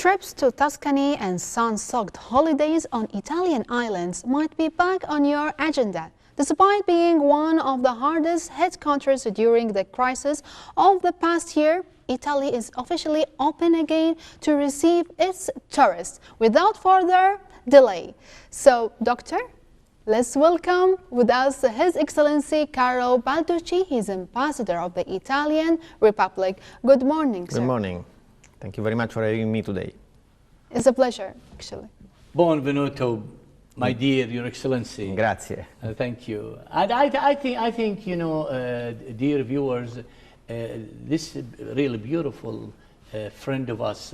Trips to Tuscany and sun-soaked holidays on Italian islands might be back on your agenda. Despite being one of the hardest hit countries during the crisis of the past year, Italy is officially open again to receive its tourists without further delay. So, Doctor, let's welcome with us His Excellency Carlo Baldocci. He's Ambassador of the Italian Republic. Good morning, sir. Good morning. Thank you very much for having me today. It's a pleasure, actually. Buonvenuto, my dear, Your Excellency. Grazie. Thank you. And I think, you know, dear viewers, this really beautiful friend of us,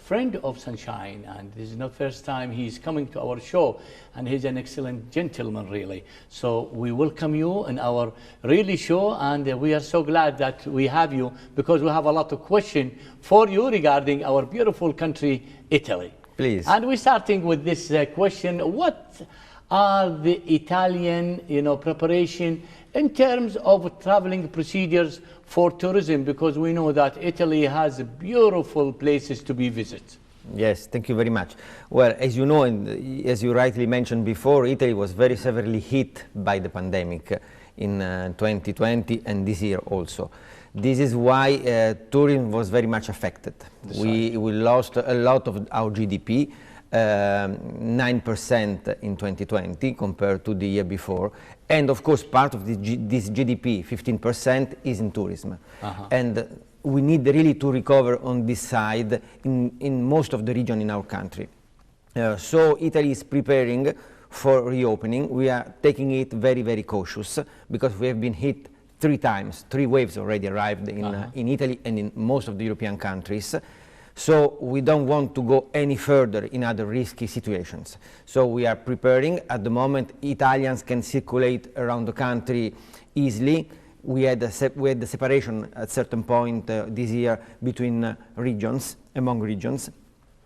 friend of Sunshine, and this is not first time he's coming to our show, and he's an excellent gentleman, really. So we welcome you in our really show, and we are so glad that we have you, because we have a lot of questions for you regarding our beautiful country, Italy. Please. And we're starting with this question: what are the Italian, preparation in terms of traveling procedures for tourism, because we know that Italy has beautiful places to be visited? Yes, thank you very much. Well, as you know, and as you rightly mentioned before, Italy was very severely hit by the pandemic in 2020 and this year also. This is why tourism was very much affected. We lost a lot of our GDP, 9% in 2020 compared to the year before. And of course, part of this GDP, 15%, is in tourism. And we need really to recover on this side in most of the region in our country. So Italy is preparing for reopening. We are taking it very, very cautious, because we have been hit 3 times. 3 waves already arrived in Italy and in most of the European countries. So we don't want to go any further in other risky situations. So we are preparing. At the moment, Italians can circulate around the country easily. We had the separation at a certain point this year between regions, among regions.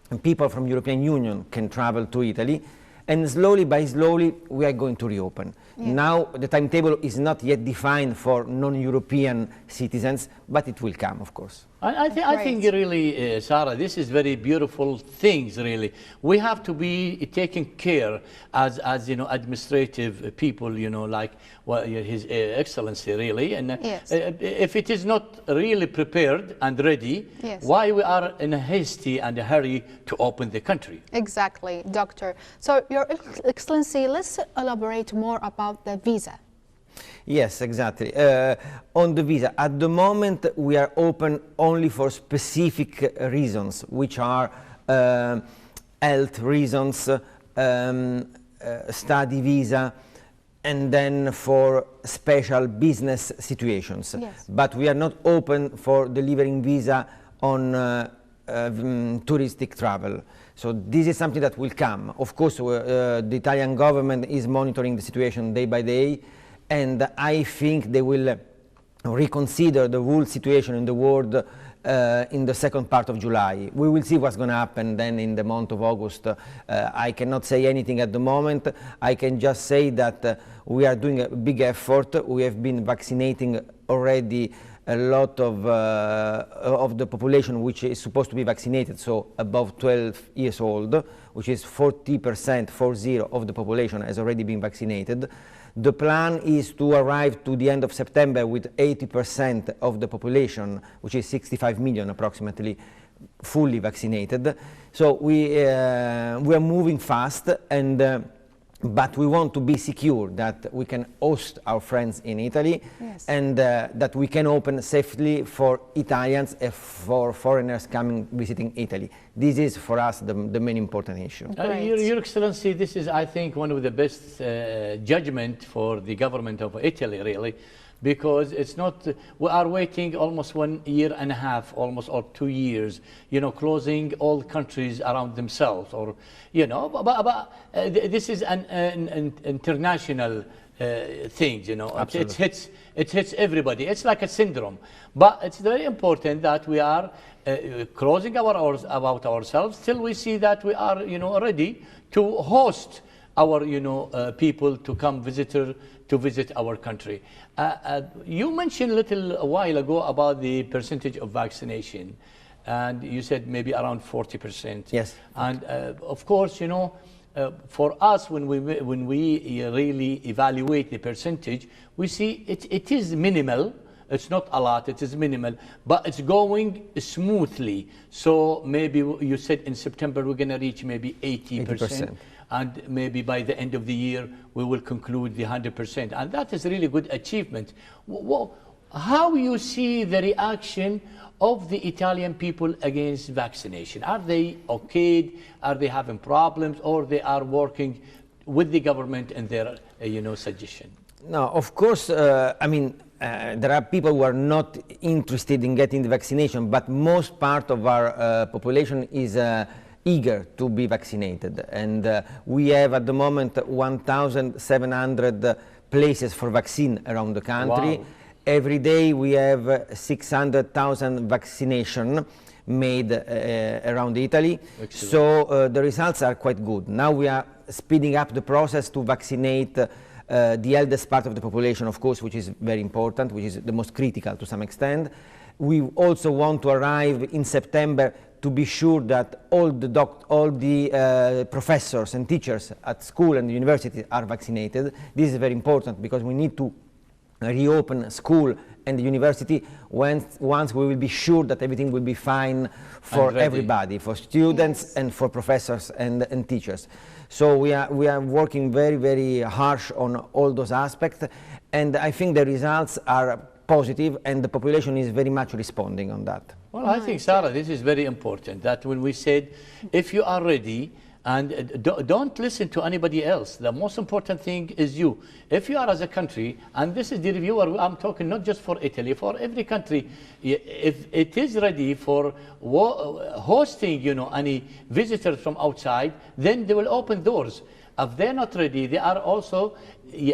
And people from European Union can travel to Italy. And slowly by slowly, we are going to reopen. Yeah. Now, the timetable is not yet defined for non-European citizens, but it will come, of course. I think really, Sarah, this is very beautiful things, really. We have to be taking care as administrative people, like His Excellency, really. And yes. If it is not really prepared and ready, yes, why we are in a hasty and a hurry to open the country? Exactly, Doctor. So, Your Excellency, let's elaborate more about the visa. Yes, exactly. On the visa, at the moment we are open only for specific reasons, which are health reasons, study visa, and then for special business situations. Yes. But we are not open for delivering visa on touristic travel. So this is something that will come. Of course, the Italian government is monitoring the situation day by day, and I think they will reconsider the whole situation in the world in the second part of July. We will see what's going to happen then in the month of August. I cannot say anything at the moment. I can just say that we are doing a big effort. We have been vaccinating already a lot of the population which is supposed to be vaccinated, so above 12 years old, which is 40%, 40 of the population has already been vaccinated. The plan is to arrive to the end of September with 80% of the population, which is 65 million approximately, fully vaccinated. So we are moving fast, and but we want to be secure that we can host our friends in Italy, yes, and that we can open safely for Italians and for foreigners coming visiting Italy. This is for us the main important issue. Your Excellency, this is, I think, one of the best judgment for the government of Italy, really, because it's not, we are waiting almost 1.5 years, almost, or 2 years, closing all countries around themselves, or, but this is an international thing, it hits everybody. It's like a syndrome, but it's very important that we are closing about ourselves till we see that we are, ready to host our, people to come to visit our country. You mentioned a while ago about the percentage of vaccination. and you said maybe around 40%. Yes. And of course, you know, for us, when we really evaluate the percentage, we see it is minimal. It's not a lot, it is minimal, but it's going smoothly. So maybe you said in September we're going to reach maybe 80%. And maybe by the end of the year we will conclude the 100%. And that is really good achievement. How you see the reaction of the Italian people against vaccination? Are they okay? Are they having problems, or they are working with the government and their suggestion? No, of course, I mean, there are people who are not interested in getting the vaccination, but most part of our population is eager to be vaccinated. And we have at the moment 1,700 places for vaccine around the country. Wow. Every day we have 600,000 vaccination made around Italy. Excellent. So the results are quite good. Now we are speeding up the process to vaccinate the eldest part of the population, of course, which is very important, which is the most critical to some extent. We also want to arrive in September to be sure that all the professors and teachers at school and university are vaccinated. This is very important because we need to reopen school and the university once we will be sure that everything will be fine for everybody, for students, yes, and for professors and teachers. So we are working very, very harsh on all those aspects, and I think the results are positive and the population is very much responding on that. Well, I think, Sarah, this is very important, that when we said if you are ready, and don't listen to anybody else. The most important thing is you. If you are as a country, and this is the reviewer, I'm talking not just for Italy, for every country, if it is ready for hosting, any visitors from outside, then they will open doors. If they're not ready, they are also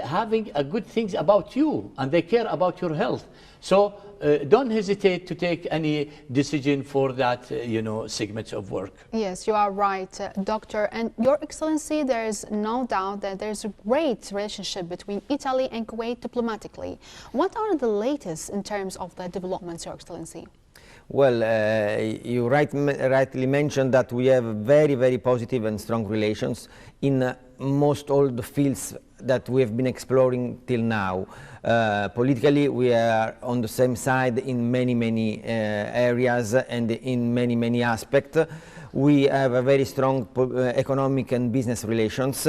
having good things about you, and they care about your health. So don't hesitate to take any decision for that, segments of work. Yes, you are right, Doctor. And Your Excellency, there is no doubt that there's a great relationship between Italy and Kuwait diplomatically. What are the latest in terms of the developments, Your Excellency? Well, you rightly mentioned that we have very, very positive and strong relations in most all the fields that we have been exploring till now. Politically, we are on the same side in many, many areas and in many, many aspects. We have a very strong economic and business relations.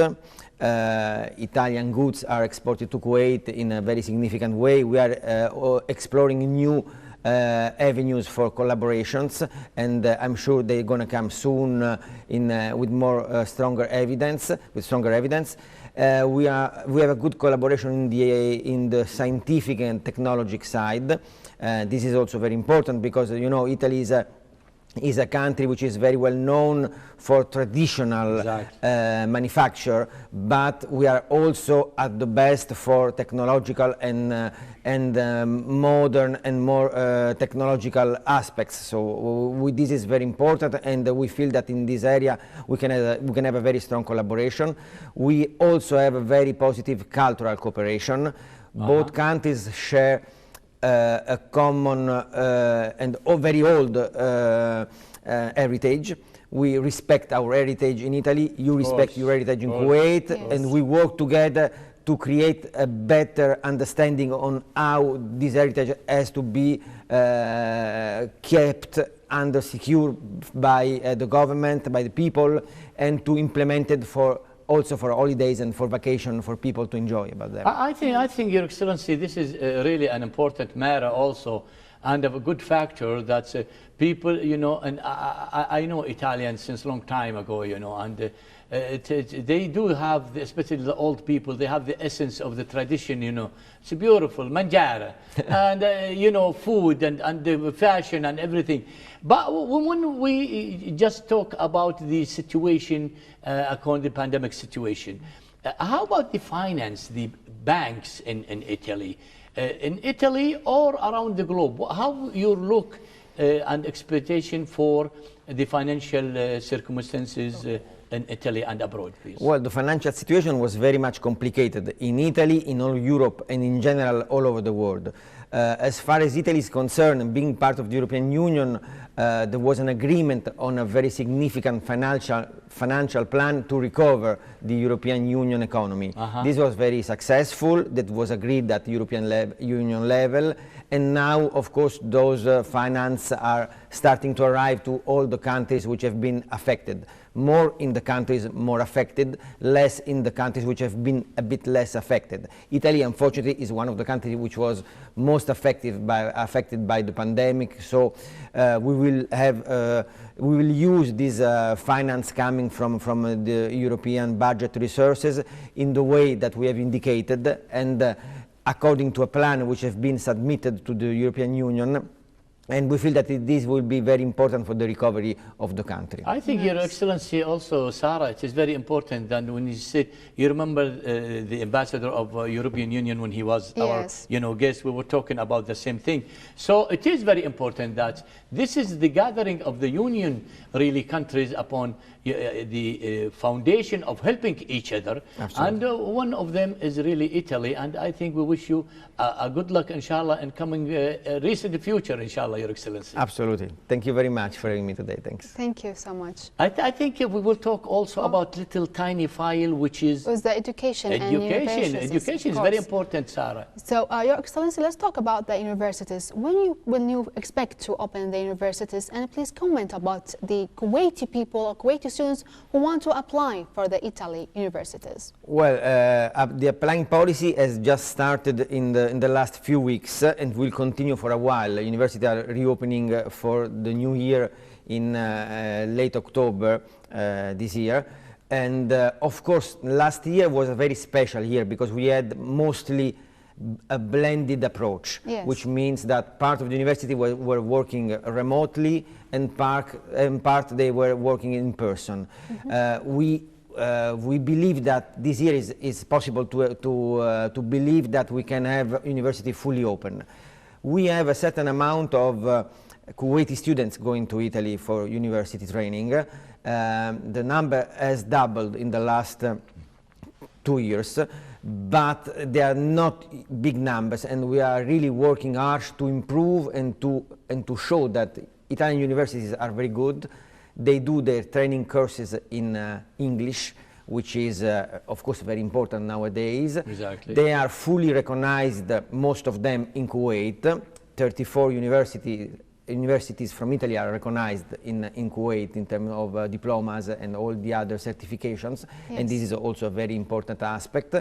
Italian goods are exported to Kuwait in a very significant way. We are exploring new avenues for collaborations, and I'm sure they're going to come soon with more stronger evidence. We have a good collaboration in the scientific and technological side. This is also very important because Italy is a country which is very well known for traditional manufacture, but we are also at the best for technological and modern and more technological aspects. So this is very important, and we feel that in this area we can have a very strong collaboration. We also have a very positive cultural cooperation. Both countries share a common and very old heritage. We respect our heritage in Italy, you respect your heritage in Kuwait, yes, and we work together to create a better understanding on how this heritage has to be kept under secure by the government, by the people, and to implement it also for holidays and for vacation for people to enjoy about them. I think, Your Excellency, this is really an important matter also, and a good factor that people, and I know Italians since a long time ago, and they do have, especially the old people, they have the essence of the tradition, It's beautiful, mangiare, and, food and the fashion and everything. But when we just talk about the situation, according to the pandemic situation, how about the finance, the banks in Italy? In Italy or around the globe, how you look and expectation for the financial circumstances in Italy and abroad, please? Well, the financial situation was very much complicated in Italy, in all Europe, and in general all over the world. As far as Italy is concerned, being part of the European Union, there was an agreement on a very significant financial plan to recover the European Union economy. This was very successful. That was agreed at the European Union level. And now, of course, those finance are starting to arrive to all the countries which have been affected. More in the countries more affected, less in the countries which have been a bit less affected. Italy, unfortunately, is one of the countries which was most affected by the pandemic. So we will use this finance coming from the European budget resources in the way that we have indicated, and according to a plan which has been submitted to the European Union. And we feel that this will be very important for the recovery of the country. I think, Your Excellency, also, Sarah, it is very important that when you said, you remember the ambassador of European Union when he was our guest, we were talking about the same thing. So it is very important that this is the gathering of the Union, really, countries upon the foundation of helping each other. Absolutely. And one of them is really Italy. And I think we wish you a good luck, inshallah, in coming recent future, inshallah, Your Excellency. Absolutely. Thank you very much for having me today. Thanks. Thank you so much. I think we will talk also about little tiny file, which is the education and universities. Education is very important, Sarah. So, Your Excellency, let's talk about the universities. When you expect to open the universities, and please comment about the Kuwaiti people or Kuwaiti students who want to apply for the Italy universities. Well, the applying policy has just started in the last few weeks and will continue for a while. Universities are reopening for the new year in late October this year. And of course, last year was a very special year because we had mostly a blended approach, which means that part of the university were working remotely and part they were working in person. We believe that this year is possible to believe that we can have university fully open. We have a certain amount of Kuwaiti students going to Italy for university training. The number has doubled in the last 2 years, but they are not big numbers, and we are really working hard to improve and to show that Italian universities are very good. They do their training courses in English, which is, of course, very important nowadays. Exactly. They are fully recognized, most of them, in Kuwait. 34 universities from Italy are recognized in Kuwait in terms of diplomas and all the other certifications, and this is also a very important aspect.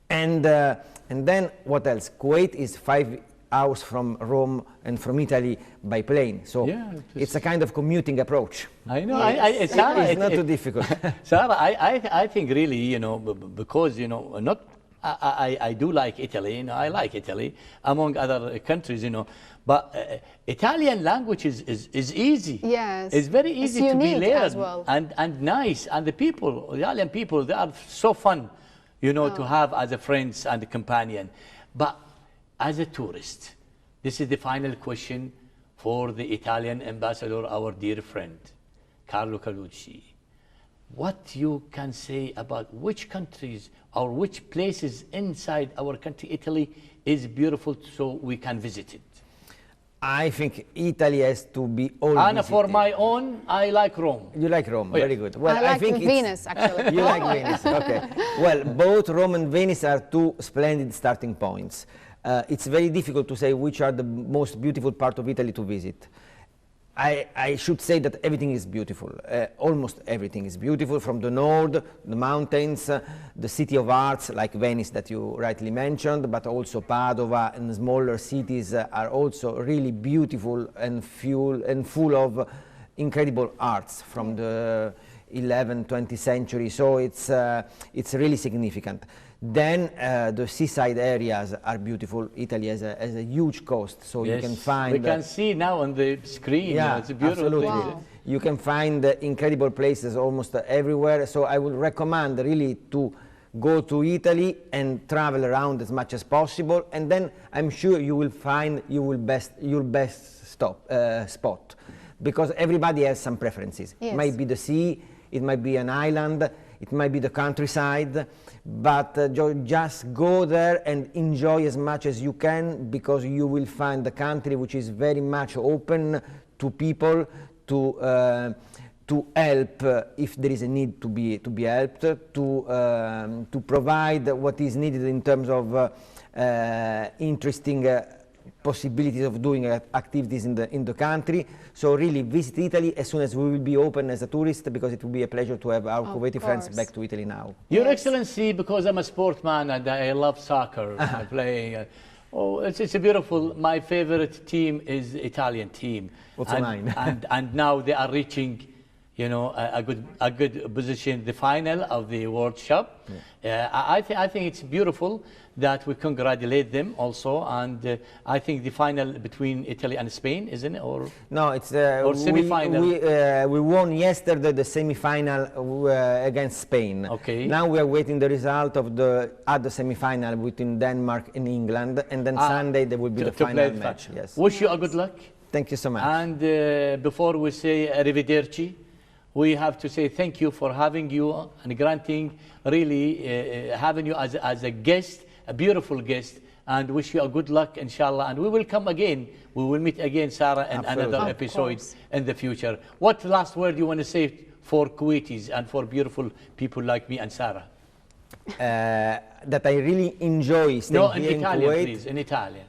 And then what else? Kuwait is 5 hours from Rome and from Italy by plane, so it's a kind of commuting approach. I know. Sarah, it's not too difficult. Sarah, I think really, because I do like Italy. I like Italy among other countries. But Italian language is easy. Yes, it's very easy to be learned as well. and nice. And the Italian people, they are so fun, to have as a friends and a companion. But as a tourist, this is the final question for the Italian ambassador, our dear friend, Carlo Carlucci. What you can say about which countries or which places inside our country, Italy, is beautiful so we can visit it? I think Italy has to be all And visited. for my own, I like Rome. You like Rome, very good. Well, I like think Venice, actually. You like Venice, okay. Well, both Rome and Venice are two splendid starting points. It's very difficult to say which are the most beautiful part of Italy to visit. I should say that everything is beautiful. Almost everything is beautiful, from the north, the mountains, the city of arts like Venice that you rightly mentioned, but also Padova and smaller cities are also really beautiful and full of incredible arts from the 11th, 20th century. So it's really significant. Then the seaside areas are beautiful. Italy has a huge coast, so you can find... We can see now on the screen. Yeah, it's a beautiful absolutely. Wow. You can find incredible places almost everywhere. So I would recommend really to go to Italy and travel around as much as possible, and then I'm sure you will find your best spot. because everybody has some preferences. Yes. It might be the sea, it might be an island, it might be the countryside, but just go there and enjoy as much as you can, because you will find the country which is very much open to people, to help if there is a need to be helped, to provide what is needed in terms of interesting possibilities of doing activities in the country. So really visit Italy as soon as we will be open as a tourist, because it will be a pleasure to have our Kuwaiti friends back to Italy now. Your Yes. Excellency, because I'm a sportsman and I love soccer, I play. It's a beautiful. My favorite team is the Italian team. Also mine. and now they are reaching, you know, a good position, the final of the World Cup. Yeah. I think it's beautiful that we congratulate them also, and I think the final between Italy and Spain, isn't it? Or no, it's or semi-final. We won yesterday the semi-final against Spain. Okay. Now we are waiting the result of the other semi-final between Denmark and England, and then Sunday there will be the final match. Yes. Wish you a good luck. Thank you so much. And before we say arrivederci, we have to say thank you for having you and granting, really having you as a guest, a beautiful guest, and wish you a good luck, inshallah. And we will come again. We will meet again, Sarah, in another episode in the future. What last word you want to say for Kuwaitis and for beautiful people like me and Sarah? That I really enjoy staying here in Italian, Kuwait. please, in Italian.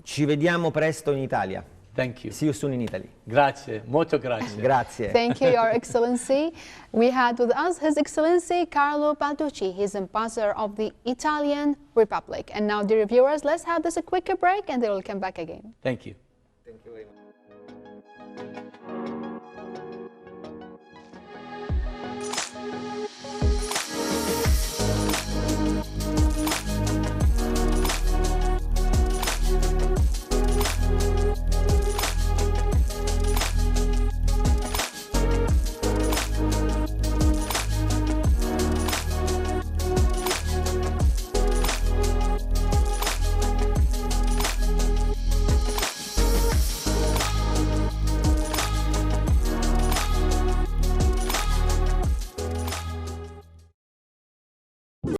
Ci vediamo presto in Italia. Thank you. See you soon in Italy. Grazie, molto grazie. Grazie. Thank you, Your Excellency. We had with us His Excellency Carlo Baldocci. He's ambassador of the Italian Republic. And now, dear viewers, let's have this a quicker break and then we'll come back again. Thank you. Thank you very much.